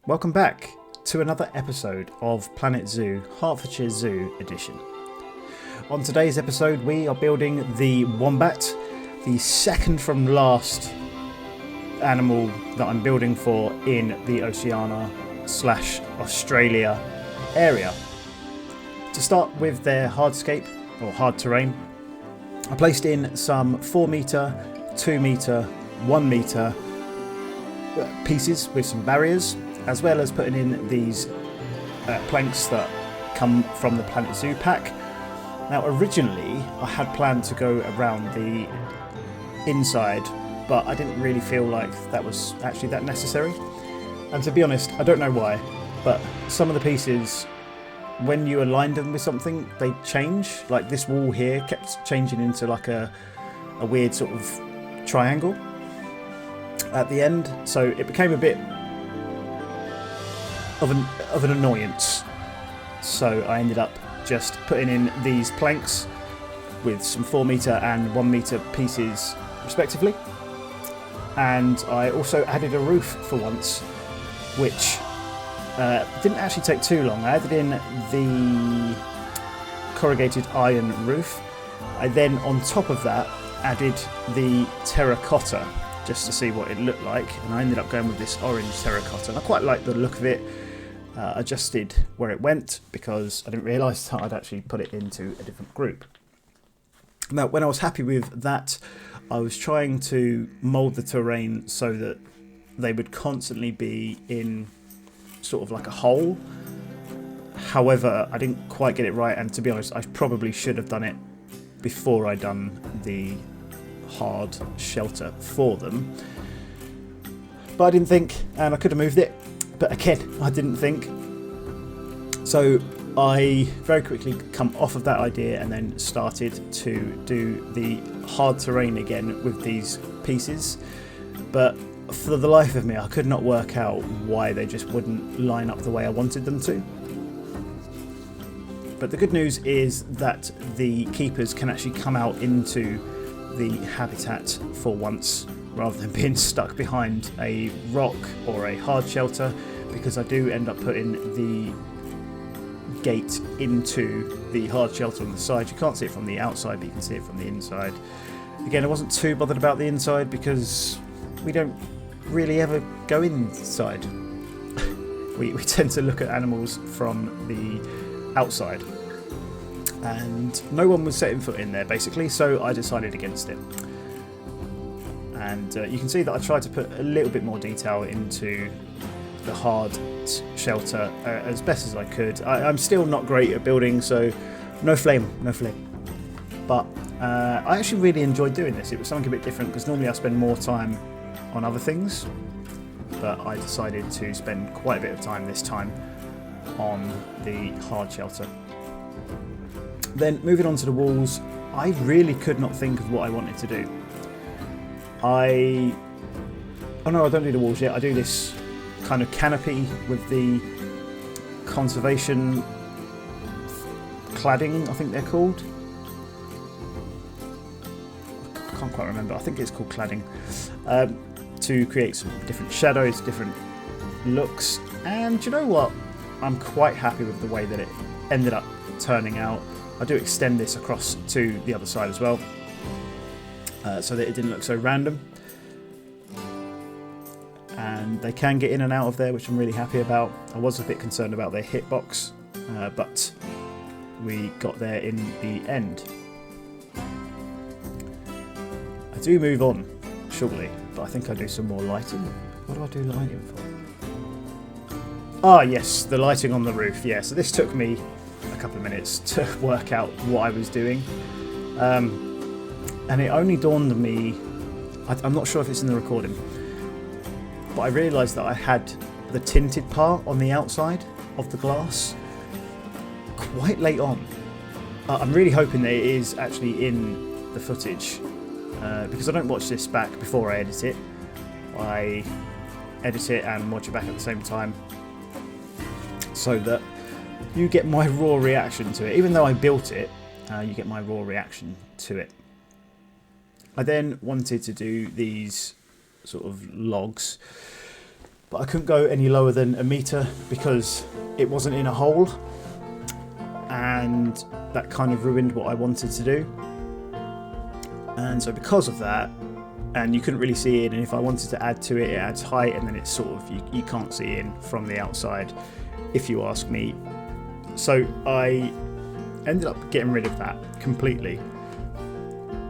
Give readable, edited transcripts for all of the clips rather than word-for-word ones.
Welcome back to another episode of Planet Zoo, Hertfordshire Zoo edition. On today's episode we are building the Wombat, the second from last animal that I'm building for in the Oceania/Australia area. To start with their hardscape, or hard terrain, I placed in some 4 metre, 2 metre, 1 metre pieces with some barriers, as well as putting in these planks that come from the Planet Zoo pack. Now originally I had planned to go around the inside, but I didn't really feel like that was actually that necessary. And to be honest, I don't know why, but some of the pieces, when you aligned them with something, they change. Like this wall here kept changing into like a weird sort of triangle at the end, so it became a bit of an annoyance. So I ended up just putting in these planks with some 4 metre and 1 metre pieces respectively, and I also added a roof for once, which didn't actually take too long. I added in the corrugated iron roof. I then on top of that added the terracotta just to see what it looked like, and I ended up going with this orange terracotta, and I quite like the look of it. Adjusted where it went because I didn't realise that I'd actually put it into a different group. Now when I was happy with that, I was trying to mould the terrain so that they would constantly be in sort of like a hole. However, I didn't quite get it right, and to be honest I probably should have done it before I'd done the hard shelter for them. But I didn't think, and I could have moved it. But again, I didn't think. So I very quickly come off of that idea and then started to do the hard terrain again with these pieces. But for the life of me, I could not work out why they just wouldn't line up the way I wanted them to. But the good news is that the keepers can actually come out into the habitat for once, rather than being stuck behind a rock or a hard shelter, because I do end up putting the gate into the hard shelter on the side. You can't see it from the outside, but you can see it from the inside. Again, I wasn't too bothered about the inside because we don't really ever go inside. we tend to look at animals from the outside, and no one was setting foot in there basically, so I decided against it. And you can see that I tried to put a little bit more detail into the hard shelter as best as I could. I'm still not great at building, so no flame. But I actually really enjoyed doing this. It was something a bit different because normally I spend more time on other things, but I decided to spend quite a bit of time this time on the hard shelter. Then moving on to the walls, I really could not think of what I wanted to do. Oh no, I don't do the walls yet. I do this kind of canopy with the conservation cladding, I think they're called. I can't quite remember. I think it's called cladding. To create some different shadows, different looks. And do you know what? I'm quite happy with the way that it ended up turning out. I do extend this across to the other side as well, so that it didn't look so random. And they can get in and out of there, which I'm really happy about. I was a bit concerned about their hitbox, but we got there in the end. I do move on shortly, but I think I do some more lighting. What do I do lighting for? Ah yes, the lighting on the roof. Yeah, so this took me a couple of minutes to work out what I was doing. And it only dawned on me, I'm not sure if it's in the recording, but I realised that I had the tinted part on the outside of the glass quite late on. I'm really hoping that it is actually in the footage, because I don't watch this back before I edit it. I edit it and watch it back at the same time, so that you get my raw reaction to it. Even though I built it, you get my raw reaction to it. I then wanted to do these sort of logs but I couldn't go any lower than 1 metre because it wasn't in a hole, and that kind of ruined what I wanted to do. And so because of that, and you couldn't really see in, and if I wanted to add to it, it adds height, and then it's sort of, you can't see in from the outside, if you ask me. So I ended up getting rid of that completely,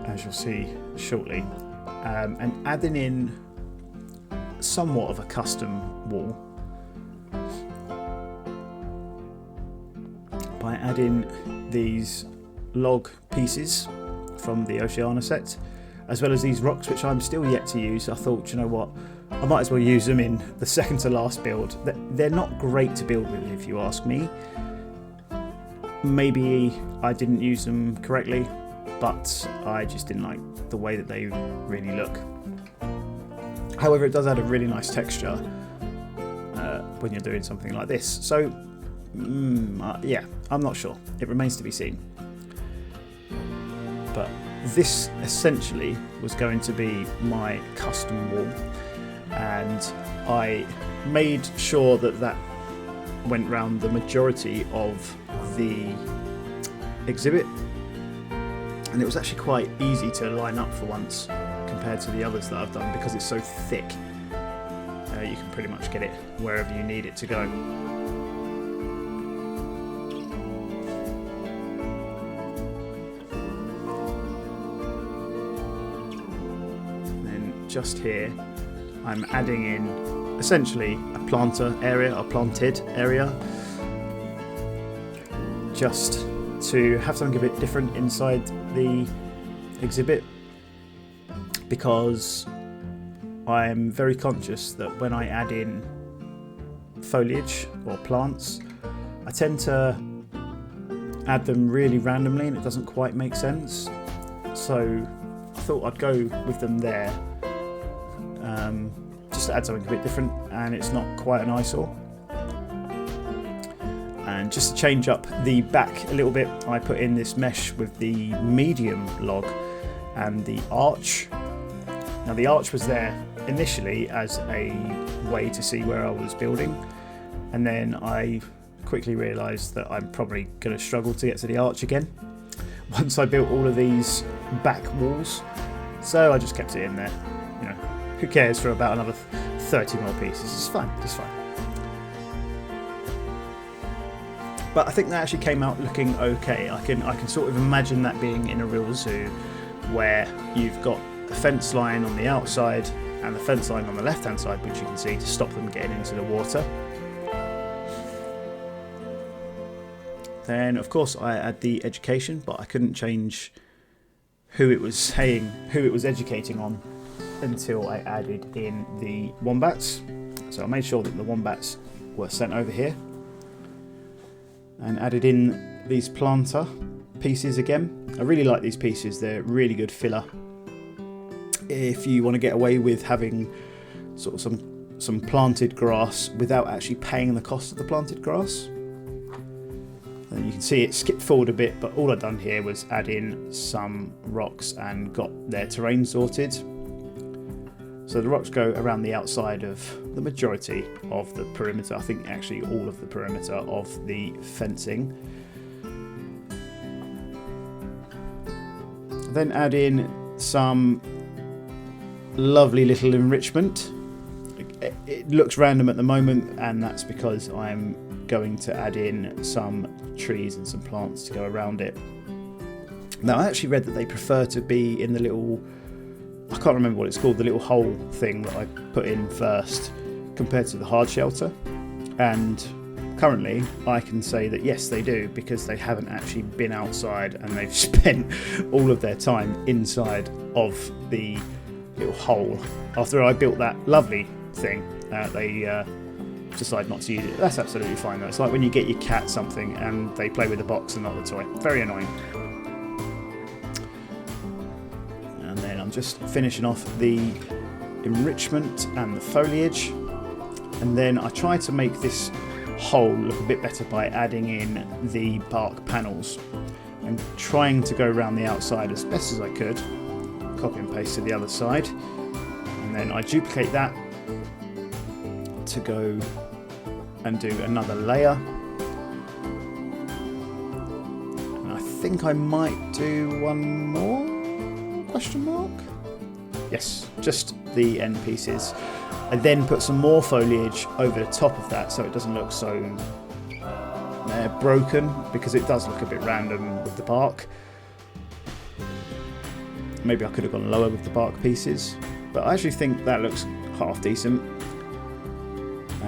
as you'll see shortly, and adding in somewhat of a custom wall by adding these log pieces from the Oceania set, as well as these rocks, which I'm still yet to use. I thought, you know what, I might as well use them in the second to last build. They're not great to build with, if you ask me. Maybe I didn't use them correctly, but I just didn't like the way that they really look. However, it does add a really nice texture when you're doing something like this. So yeah, I'm not sure. It remains to be seen. But this essentially was going to be my custom wall, and I made sure that that went round the majority of the exhibit, and it was actually quite easy to line up for once compared to the others that I've done, because it's so thick. You can pretty much get it wherever you need it to go. Just here, I'm adding in essentially a planter area, a planted area, just to have something a bit different inside the exhibit, because I'm very conscious that when I add in foliage or plants, I tend to add them really randomly and it doesn't quite make sense. So I thought I'd go with them there. Just to add something a bit different, and it's not quite an eyesore. And just to change up the back a little bit, I put in this mesh with the medium log and the arch. Now the arch was there initially as a way to see where I was building, and then I quickly realised that I'm probably going to struggle to get to the arch again once I built all of these back walls, so I just kept it in there. You know, who cares for about another 30 more pieces? It's fine, it's fine. But I think that actually came out looking okay. I can sort of imagine that being in a real zoo, where you've got the fence line on the outside and the fence line on the left hand side, which you can see to stop them getting into the water. Then of course I add the education, but I couldn't change who it was saying, who it was educating on, until I added in the wombats. So I made sure that the wombats were sent over here, and added in these planter pieces again. I really like these pieces, they're really good filler. If you want to get away with having sort of some planted grass without actually paying the cost of the planted grass. And you can see it skipped forward a bit, but all I've done here was add in some rocks and got their terrain sorted. So the rocks go around the outside of the majority of the perimeter, I think actually all of the perimeter of the fencing. Then add in some lovely little enrichment. It looks random at the moment, and that's because I'm going to add in some trees and some plants to go around it. Now I actually read that they prefer to be in the little, I can't remember what it's called, the little hole thing that I put in first compared to the hard shelter, and currently I can say that yes they do, because they haven't actually been outside and they've spent all of their time inside of the little hole. After I built that lovely thing, they decide not to use it. That's absolutely fine though. It's like when you get your cat something and they play with the box and not the toy. Very annoying. And then I'm just finishing off the enrichment and the foliage, and then I try to make this hole look a bit better by adding in the bark panels and trying to go around the outside as best as I could. Copy and paste to the other side, and then I duplicate that to go and do another layer. And I think I might do one more? Question mark? Yes, just the end pieces. I then put some more foliage over the top of that so it doesn't look so broken, because it does look a bit random with the bark. Maybe I could have gone lower with the bark pieces, but I actually think that looks half decent.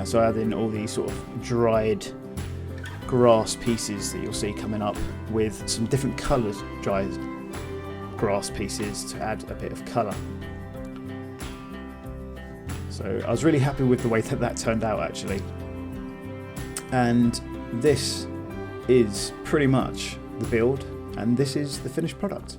So I add in all these sort of dried grass pieces that you'll see coming up with some different coloured dried grass pieces to add a bit of colour. So I was really happy with the way that that turned out actually. And this is pretty much the build, and this is the finished product.